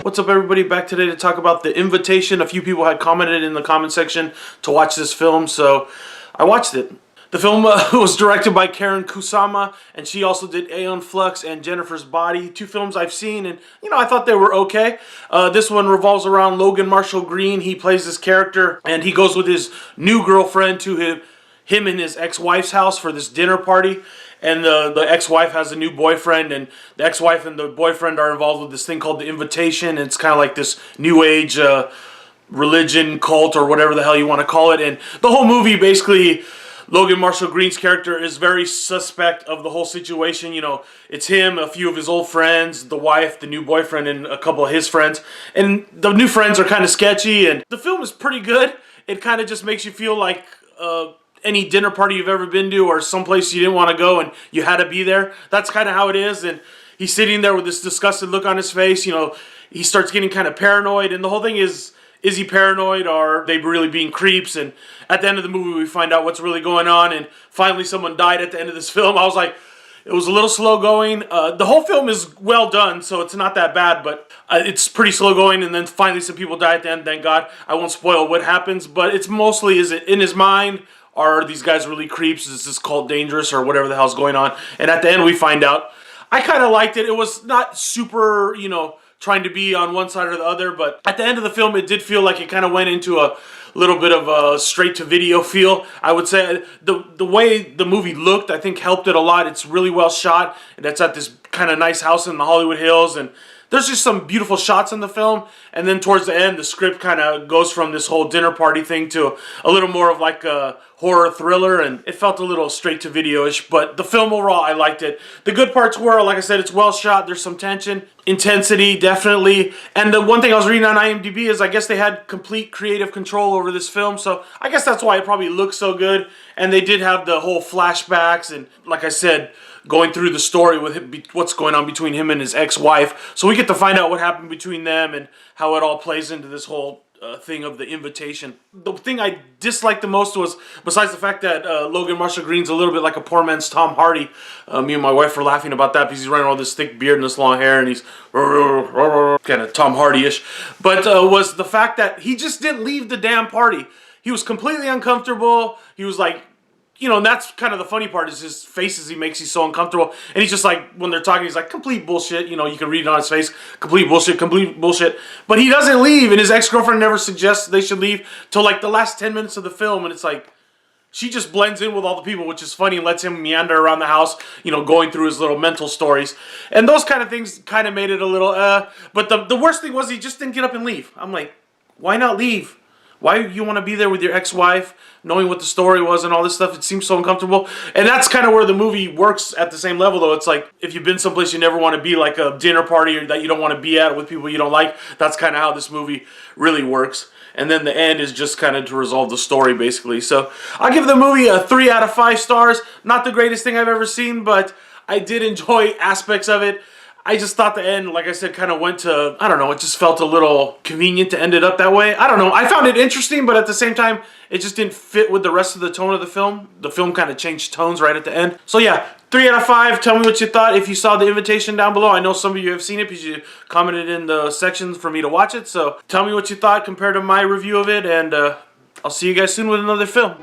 What's up, everybody? Back today to talk about The Invitation. A few people had commented in the comment section to watch this film, so I watched it. The film was directed by Karyn Kusama, and she also did Aeon Flux and Jennifer's Body, two films I've seen, and I thought they were okay. This one revolves around Logan Marshall Green. He plays this character, and he goes with his new girlfriend to him and his ex-wife's house for this dinner party. And the ex-wife has a new boyfriend, and the ex-wife and the boyfriend are involved with this thing called The Invitation. And it's kind of like this new age religion cult or whatever the hell you want to call it. And the whole movie, basically, Logan Marshall Green's character is very suspect of the whole situation. It's him, a few of his old friends, the wife, the new boyfriend, and a couple of his friends. And the new friends are kind of sketchy, and the film is pretty good. It kind of just makes you feel like any dinner party you've ever been to or someplace you didn't want to go and you had to be there. That's kind of how it is. And he's sitting there with this disgusted look on his face. He starts getting kind of paranoid, and the whole thing is he paranoid or are they really being creeps? And at the end of the movie we find out what's really going on, and finally someone died at the end of this film. I was like, it was a little slow going. The whole film is well done, so it's not that bad, but it's pretty slow going, and then finally some people die at the end, thank God. I won't spoil what happens, but it's mostly, is it in his mind? Are these guys really creeps? Is this cult dangerous or whatever the hell's going on? And at the end we find out. I kind of liked it. It was not super, trying to be on one side or the other, but at the end of the film it did feel like it kind of went into a little bit of a straight-to-video feel. I would say the way the movie looked, I think, helped it a lot. It's really well shot, and it's at this kind of nice house in the Hollywood Hills, and there's just some beautiful shots in the film. And then towards the end, the script kind of goes from this whole dinner party thing to a little more of like a horror thriller, and it felt a little straight-to-video-ish. But the film overall, I liked it. The good parts were, like I said, it's well shot. There's some tension, intensity, definitely. And the one thing I was reading on IMDb is I guess they had complete creative control over this film, so I guess that's why it probably looks so good. And they did have the whole flashbacks, and like I said, going through the story with what's going on between him and his ex-wife. So we get to find out what happened between them and how it all plays into this whole thing of The Invitation. The thing I disliked the most was, besides the fact that Logan Marshall Green's a little bit like a poor man's Tom Hardy. Me and my wife were laughing about that because he's running all this thick beard and this long hair, and he's kind of Tom Hardy-ish. But was the fact that he just didn't leave the damn party. He was completely uncomfortable. He was like, and that's kind of the funny part, is his faces he makes. He's so uncomfortable. And he's just like, when they're talking, he's like, complete bullshit. You can read it on his face. Complete bullshit, complete bullshit. But he doesn't leave, and his ex-girlfriend never suggests they should leave till like the last 10 minutes of the film. And it's like, she just blends in with all the people, which is funny, and lets him meander around the house, going through his little mental stories. And those kind of things kind of made it a little, But the worst thing was he just didn't get up and leave. I'm like, why not leave? Why you want to be there with your ex-wife, knowing what the story was and all this stuff? It seems so uncomfortable. And that's kind of where the movie works at the same level, though. It's like, if you've been someplace you never want to be, like a dinner party or that you don't want to be at with people you don't like, that's kind of how this movie really works. And then the end is just kind of to resolve the story, basically. So I'll give the movie a 3 out of 5 stars. Not the greatest thing I've ever seen, but I did enjoy aspects of it. I just thought the end, like I said, kind of went to, I don't know, it just felt a little convenient to end it up that way. I don't know. I found it interesting, but at the same time, it just didn't fit with the rest of the tone of the film. The film kind of changed tones right at the end. So yeah, 3 out of 5. Tell me what you thought if you saw The Invitation down below. I know some of you have seen it because you commented in the sections for me to watch it. So tell me what you thought compared to my review of it, and I'll see you guys soon with another film.